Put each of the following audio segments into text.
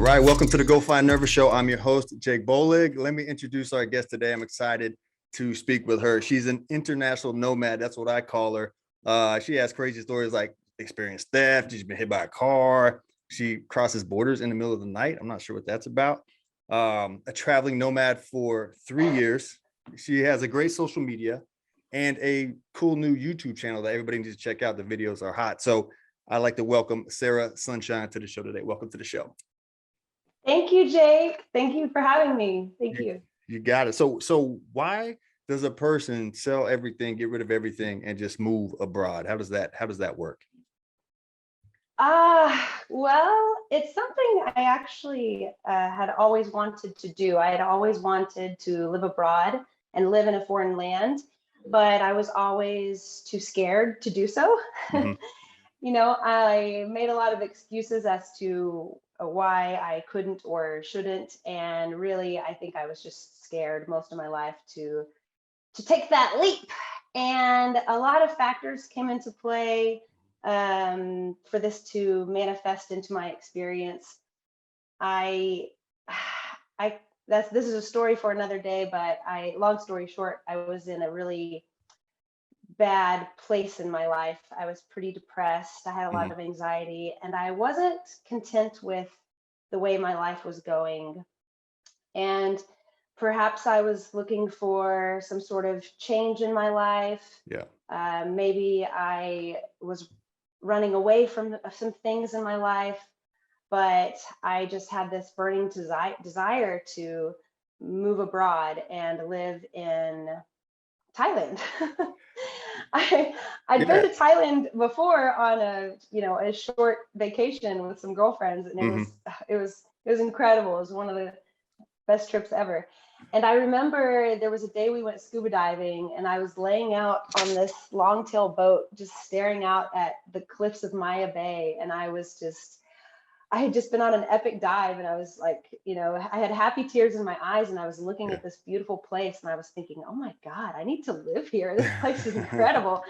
right, welcome to the Go Find Nervous Show. I'm your host, Jake Bolig. Let me introduce our guest today. I'm excited to speak with her. She's an international nomad. That's what I call her. She has crazy stories like experienced theft. She's been hit by a car. She crosses borders in the middle of the night. I'm not sure what that's about. A traveling nomad for 3 years. She has a great social media and a cool new YouTube channel that everybody needs to check out. The videos are hot. So I'd like to welcome Sarah Sunshine to the show today. Welcome to the show. Thank you, Jake. Thank you for having me. Thank you. You got it. So why does a person sell everything, get rid of everything, and just move abroad? How does that work? Well, it's something I actually had always wanted to do. I had always wanted to live abroad and live in a foreign land, but I was always too scared to do so. Mm-hmm. I made a lot of excuses as to why I couldn't or shouldn't. And really, I think I was just scared most of my life to take that leap. And a lot of factors came into play for this to manifest into my experience. This is a story for another day, but long story short, I was in a really bad place in my life. I was pretty depressed. I had a lot of anxiety, and I wasn't content with the way my life was going. And perhaps I was looking for some sort of change in my life. Yeah. Maybe I was running away from some things in my life, but I just had this burning desire to move abroad and live in Thailand. I'd been to Thailand before on a short vacation with some girlfriends, and it was incredible. It was one of the best trips ever. And I remember there was a day we went scuba diving, and I was laying out on this long-tail boat, just staring out at the cliffs of Maya Bay, and I had just been on an epic dive, and I was like, I had happy tears in my eyes, and I was looking at this beautiful place, and I was thinking, oh my God, I need to live here. This place is incredible.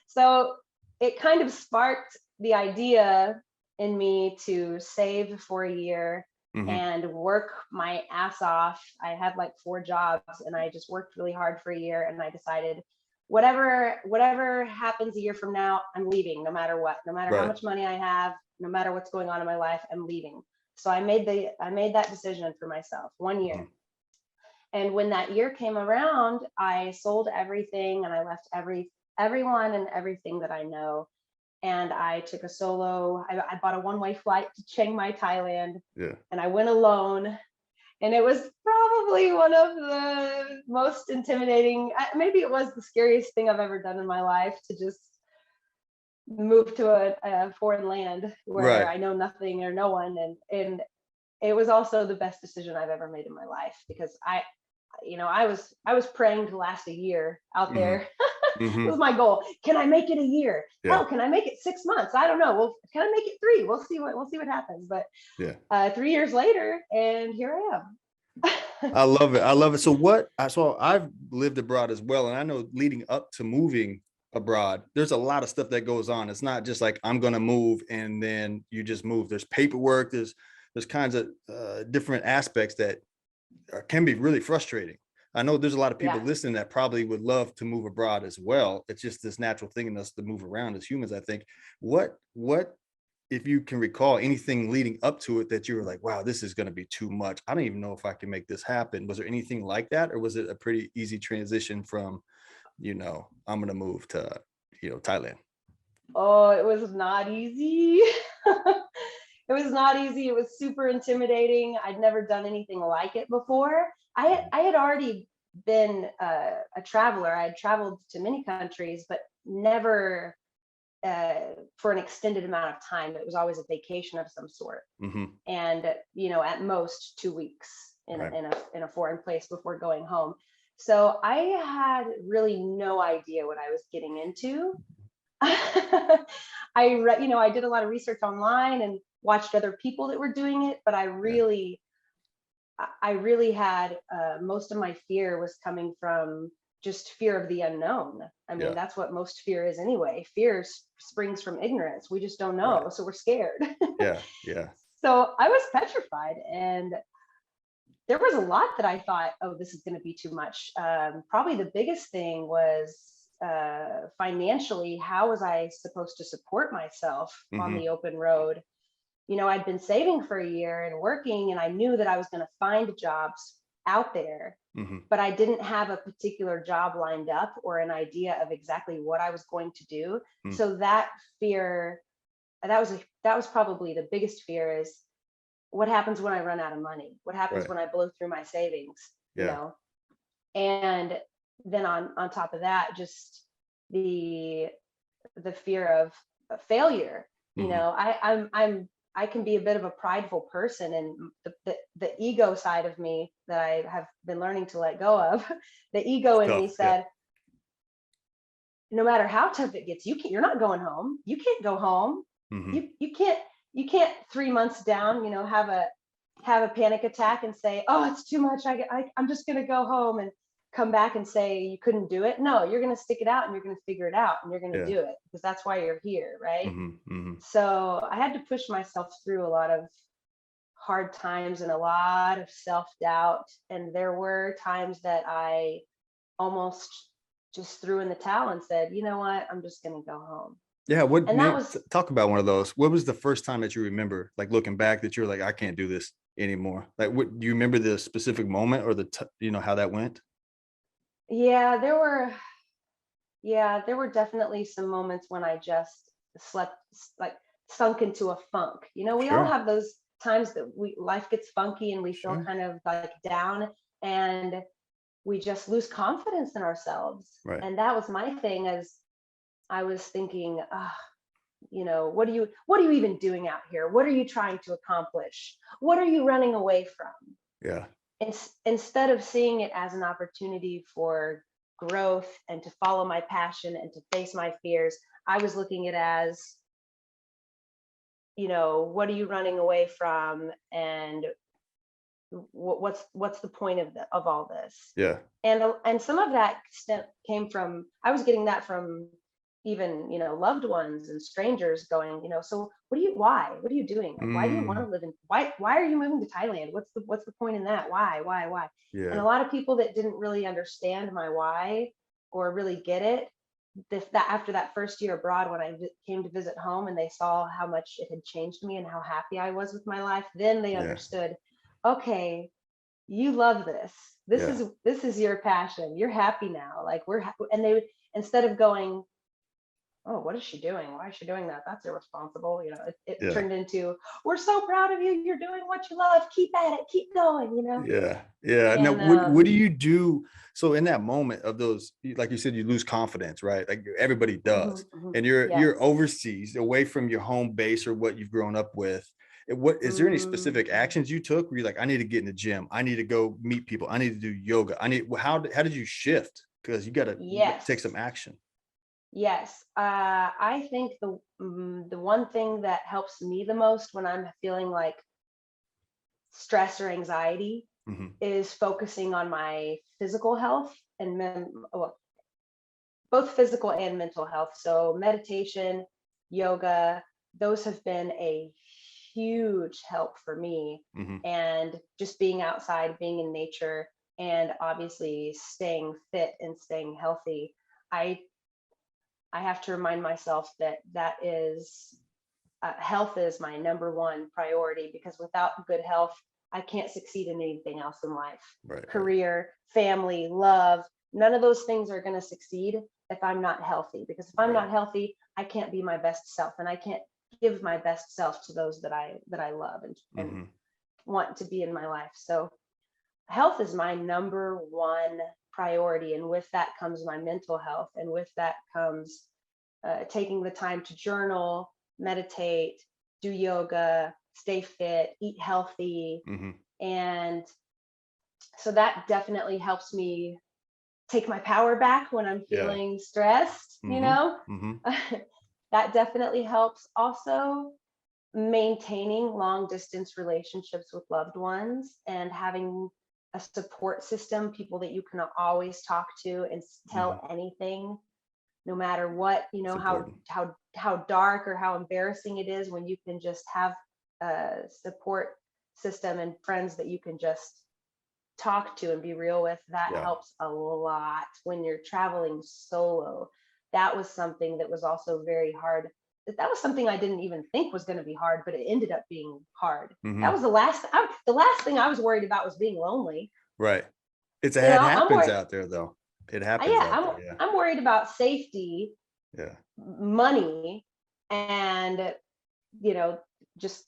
So it kind of sparked the idea in me to save for a year and work my ass off. I had like 4 jobs, and I just worked really hard for a year, and I decided whatever happens a year from now, I'm leaving no matter what, no matter how much money I have, no matter what's going on in my life, I'm leaving. So I made that decision for myself, 1 year. And when that year came around, I sold everything, and I left everyone and everything that I know. And I took I bought a one-way flight to Chiang Mai, Thailand. Yeah. And I went alone. And it was probably one of the most intimidating, maybe it was the scariest thing I've ever done in my life, to just move to a foreign land where I know nothing or no one. And it was also the best decision I've ever made in my life, because I was praying to last a year out there. It was my goal. Can I make it a year? Yeah. Hell, can I make it 6 months? I don't know. Well, can I make it 3? We'll see what happens. But 3 years later, and here I am. I love it. So I've lived abroad as well, and I know leading up to moving abroad, there's a lot of stuff that goes on. It's not just like I'm gonna move and then you just move. There's paperwork. There's kinds of different aspects that can be really frustrating. I know there's a lot of people listening that probably would love to move abroad as well. It's just this natural thing in us to move around as humans, I think. What if you can recall anything leading up to it that you were like, wow, this is going to be too much. I don't even know if I can make this happen. Was there anything like that? Or was it a pretty easy transition from, I'm going to move to, Thailand? Oh, it was not easy. It was not easy. It was super intimidating. I'd never done anything like it before. I had already been a traveler. I had traveled to many countries, but never for an extended amount of time. It was always a vacation of some sort, and at most 2 weeks in a foreign place before going home. So I had really no idea what I was getting into. I did a lot of research online and watched other people that were doing it, but I really had most of my fear was coming from just fear of the unknown. I mean, that's what most fear is anyway. Fear springs from ignorance. We just don't know, so we're scared. Yeah. So I was petrified, and there was a lot that I thought, oh, this is going to be too much. Probably the biggest thing was financially. How was I supposed to support myself on Mm-hmm. the open road? I'd been saving for a year and working, and I knew that I was going to find jobs out there, Mm-hmm. but I didn't have a particular job lined up or an idea of exactly what I was going to do. Mm. So that fear, that was probably the biggest fear, is what happens when I run out of money? What happens Right. when I blow through my savings? You Yeah. know, and then on top of that, just the the fear of failure. Mm-hmm. I can be a bit of a prideful person, and the ego side of me that I have been learning to let go of, the ego It's in me tough. Yeah. said, no matter how tough it gets, you're not going home. You can't go home. Mm-hmm. You can't 3 months down, have a panic attack and say, oh, it's too much. I'm just going to go home, and come back and say you couldn't do it. No, you're going to stick it out, and you're going to figure it out, and you're going to Yeah. do it, because that's why you're here. Right. Mm-hmm. Mm-hmm. So I had to push myself through a lot of hard times and a lot of self-doubt. And there were times that I almost just threw in the towel and said, you know what, I'm just going to go home. Yeah. What And that made was, talk about one of those? What was the first time that you remember, like looking back, that you're like, I can't do this anymore? Like, what do you remember the specific moment or how that went? yeah, there were definitely some moments when I just slept, like sunk into a funk. We all Sure. have those times that life gets funky and we feel Sure. kind of like down, and we just lose confidence in ourselves. Right. And that was my thing, as I was thinking, what are you even doing out here? What are you trying to accomplish? What are you running away from? Yeah. Instead of seeing it as an opportunity for growth and to follow my passion and to face my fears, I was looking at it as, what are you running away from, and what's the point of all this? Yeah. And some of that came from, I was getting that from even loved ones and strangers, going, so what are you doing? Like, why do you want Mm, to live in, why are you moving to Thailand? What's the point in that? Why? And yeah. a lot of people that didn't really understand my why or really get it, that after that first year abroad, when I came to visit home and they saw how much it had changed me and how happy I was with my life, then they Yeah. understood, okay, you love this. This Yeah. is this is your passion. You're happy now. Like, and they would, instead of going, oh, what is she doing? Why is she doing that? That's irresponsible. It Yeah. turned into, we're so proud of you. You're doing what you love. Keep at it. Keep going. Yeah. Yeah. Now, And what do you do? So in that moment of those, like you said, you lose confidence, right? Like everybody does. mhm, mhm. And you're Yes. overseas, away from your home base or what you've grown up with. And what is there any specific Mhm. actions you took where you're like, I need to get in the gym, I need to go meet people, I need to do yoga, how did you shift? Because you gotta take some Yes. action. Yes. I think the one thing that helps me the most when I'm feeling like stress or anxiety Hmm. is focusing on my physical health and well, both physical and mental health. So meditation, yoga, those have been a huge help for me. Hmm. And just being outside, being in nature, and obviously staying fit and staying healthy. I I have to remind myself that is health is my number one priority, because without good health, I can't succeed in anything else in life. Right. Right. Career, family, love, none of those things are going to succeed if I'm not healthy. Because if I'm Right. not healthy, I can't be my best self, and I can't give my best self to those that I love and Hmm. want to be in my life. So health is my number one priority, and with that comes my mental health, and with that comes taking the time to journal, meditate, do yoga, stay fit, eat healthy. Hmm. And so that definitely helps me take my power back when I'm Yeah. feeling stressed, Hmm. Hmm. that definitely helps. Also, maintaining long distance relationships with loved ones and having a support system, people that you can always talk to and Hmm. tell anything, no matter what, It's how important. how how dark or how embarrassing it is, when you can just have support system and friends that you can just talk to and be real with, that Yeah. helps a lot when you're traveling solo. That was something that was also very hard. That was something I didn't even think was going to be hard, but it ended up being hard. That was the last thing I was worried about was being lonely. Right. It You know, I'm happens worried. out there though. It happens Yeah, out there. Yeah. I'm worried about safety, Yeah. money, and you know, just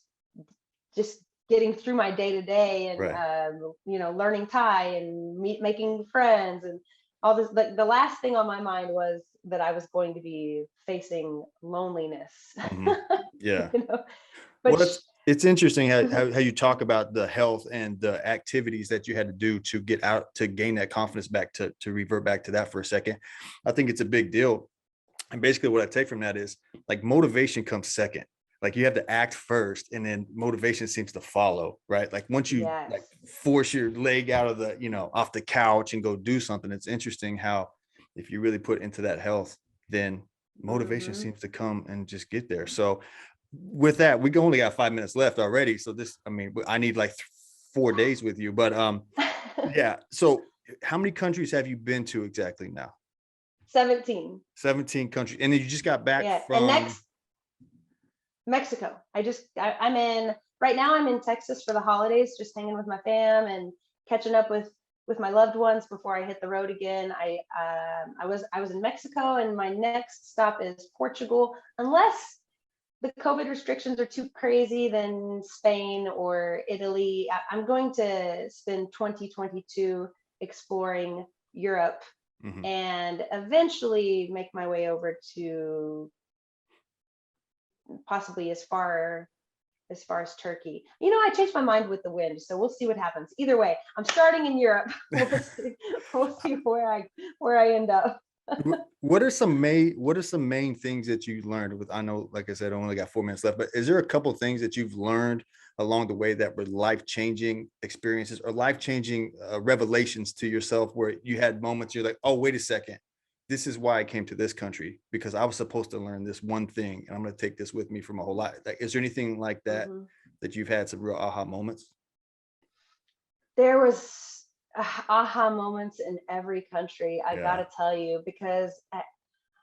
just getting through my day to day, and Right. learning Thai and making friends and all this. The last thing on my mind was that I was going to be facing loneliness. Yeah. you know, but Well, it's interesting how you talk about the health and the activities that you had to do to get out, to gain that confidence back, to revert back to that for a second. I think it's a big deal. And basically what I take from that is like motivation comes second. Like you have to act first and then motivation seems to follow, right? Like once you yes. like force your leg out of the, off the couch and go do something, it's interesting how if you really put into that health, then motivation hmm seems to come and just get there. So with that, we only got 5 minutes left already. So this, I mean, I need like 4 days with you, but yeah. So how many countries have you been to exactly now? 17. 17 countries. And then you just got back Yeah, and from next Mexico. I'm in right now. I'm in Texas for the holidays, just hanging with my fam and catching up with my loved ones before I hit the road again. I was in Mexico, and my next stop is Portugal, unless the COVID restrictions are too crazy. Then Spain or Italy. I'm going to spend 2022 exploring Europe, Mhm. and eventually make my way over to possibly as far as Turkey. I changed my mind with the wind, so we'll see what happens. Either way, I'm starting in Europe. We'll see where I end up. What are some main things that you learned with, I know, like I said, I only got 4 minutes left, but is there a couple of things that you've learned along the way that were life-changing experiences or life-changing revelations to yourself where you had moments you're like, oh, wait a second, this is why I came to this country, because I was supposed to learn this one thing and I'm going to take this with me for my whole life. Like, is there anything like that Mhm. that you've had some real aha moments? There was aha moments in every country, I Yeah. gotta tell you, because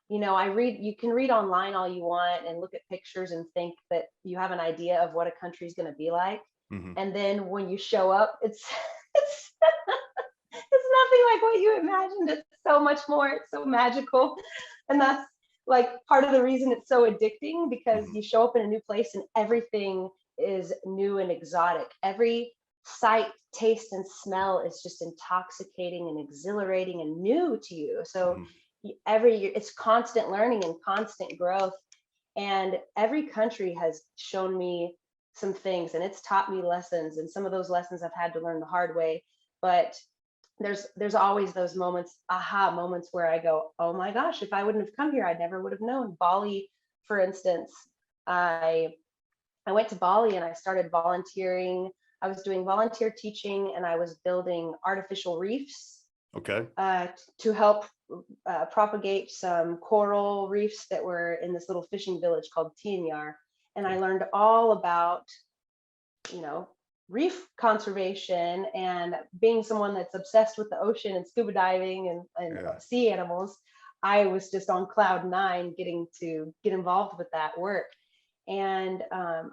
you can read online all you want and look at pictures and think that you have an idea of what a country is going to be like, Hmm. and then when you show up, it's it's it's nothing like what you imagined. It's so much more. It's so magical, and that's like part of the reason it's so addicting, because Hmm. you show up in a new place and everything is new and exotic. Every sight, taste, and smell is just intoxicating and exhilarating and new to you. So Hmm. every year it's constant learning and constant growth, and every country has shown me some things, and it's taught me lessons, and some of those lessons I've had to learn the hard way. But there's always those moments, aha moments, where I go, oh my gosh, if I wouldn't have come here, I never would have known. Bali, for instance, i I went to Bali and I started volunteering. I was doing volunteer teaching, and I was building artificial reefs Okay. to help propagate some coral reefs that were in this little fishing village called Tianyar. And I Cool. learned all about, you know, reef conservation, and being someone that's obsessed with the ocean and scuba diving and Yeah. sea animals. I was just on cloud nine getting to get involved with that work. And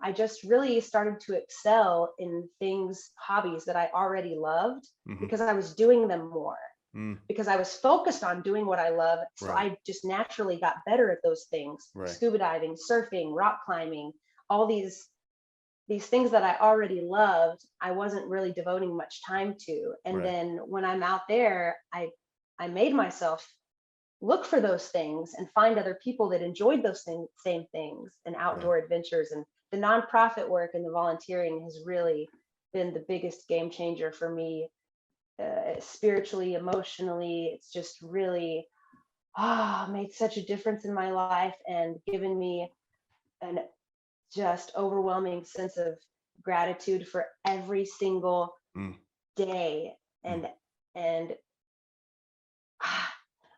I just really started to excel in things, hobbies that I already loved, Hmm. because I was doing them more, Mm. because I was focused on doing what I love. So Right. I just naturally got better at those things: Right. scuba diving, surfing, rock climbing, all these things that I already loved. I wasn't really devoting much time to. And Right. then when I'm out there, I made myself look for those things and find other people that enjoyed those same things and Right. outdoor adventures. And the nonprofit work and the volunteering has really been the biggest game changer for me, spiritually, emotionally. It's just really made such a difference in my life and given me an just overwhelming sense of gratitude for every single Mm. day. Mm. And ah,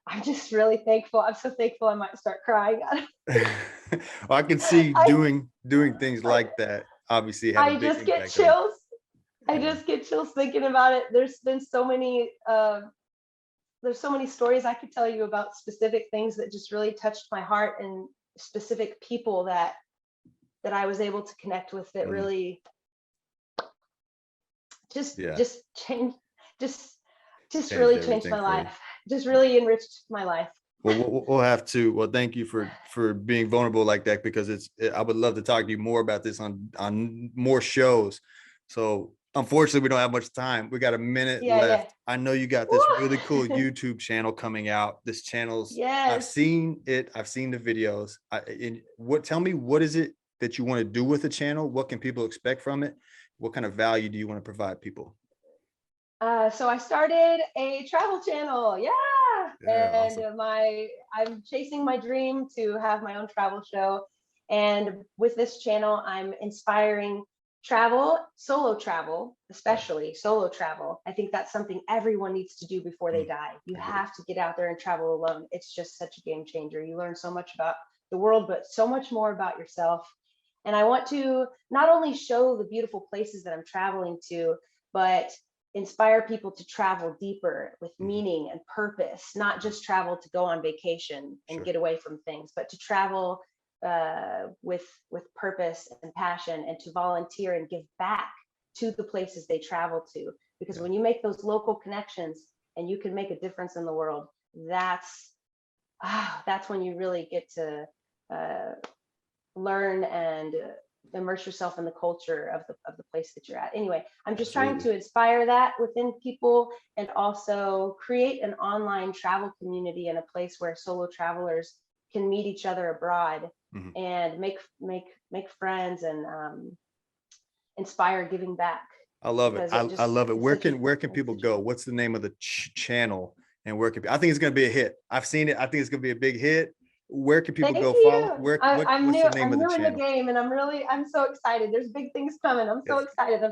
I'm just really thankful. I'm so thankful I might start crying. Well, I can see I, doing things I like that. obviously had a I big just get impact on you. chills. I just get chills thinking about it. There's been so many there's so many stories I could tell you about specific things that just really touched my heart, and specific people that I was able to connect with that really just changed, just Changed really changed everything my for you. life. Just really enriched my life. Well, we'll have to. Well, thank you for being vulnerable like that, because I would love to talk to you more about this on more shows. So unfortunately, we don't have much time. We got a minute left. I know you got this really cool YouTube channel coming out. This channel's, I've seen it. I've seen the videos. Tell me, what is it that you want to do with the channel? What can people expect from it? What kind of value do you want to provide people? So I started a travel channel. And awesome. I'm chasing my dream to have my own travel show. And with this channel, I'm inspiring travel, solo travel, especially solo travel. I think that's something everyone needs to do before they die. You have to get out there and travel alone. It's just such a game changer. You learn so much about the world, but so much more about yourself. And I want to not only show the beautiful places that I'm traveling to, but inspire people to travel deeper with meaning and purpose, not just travel to go on vacation and get away from things, but to travel with purpose and passion, and to volunteer and give back to the places they travel to. Because when you make those local connections and you can make a difference in the world, that's when you really get to learn and immerse yourself in the culture of the place that you're at. Anyway, I'm just trying to inspire that within people, and also create an online travel community and a place where solo travelers can meet each other abroad and make friends and inspire giving back. I love it. I love it. Where can people go? What's the name of the channel, and where can I think it's going to be a hit. I've seen it. I think it's going to be a big hit. Where can people go follow? I'm new in the game, and I'm so excited. There's big things coming. I'm so excited.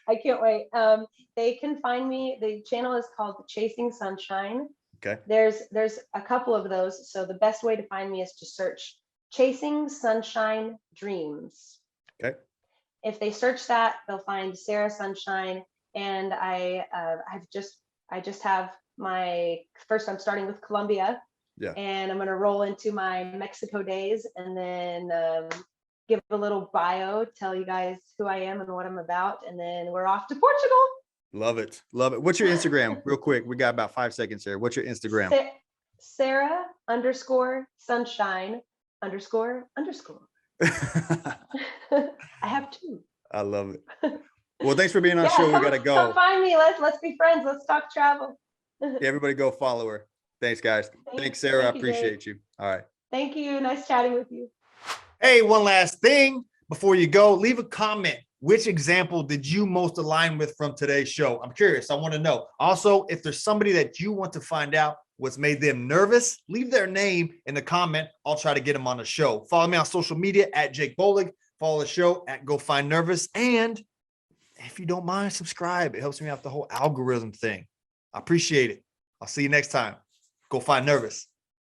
I can't wait. They can find me. The channel is called Chasing Sunshine. Okay. There's a couple of those. So the best way to find me is to search Chasing Sunshine Dreams. Okay. If they search that, they'll find Sarah Sunshine, and I just have my first. I'm starting with Colombia, and I'm going to roll into my Mexico days, and then give a little bio, tell you guys who I am and what I'm about, and then we're off to Portugal. Love it. What's your Instagram, real quick? We got about 5 seconds here. What's your Instagram? Sarah_sunshine__. I have two. I love it. Well, thanks for being on the show. We gotta go. Come find me. Let's be friends. Let's talk travel. Everybody go follow her. Thanks, guys. Thanks, Sarah. I appreciate you. All right. Thank you. Nice chatting with you. Hey, one last thing before you go, leave a comment. Which example did you most align with from today's show? I'm curious. I want to know. Also, if there's somebody that you want to find out what's made them nervous, leave their name in the comment. I'll try to get them on the show. Follow me on social media at Jake Bolig. Follow the show at Go Find Nervous. And if you don't mind, subscribe. It helps me out the whole algorithm thing. I appreciate it. I'll see you next time. Go Find Nervous.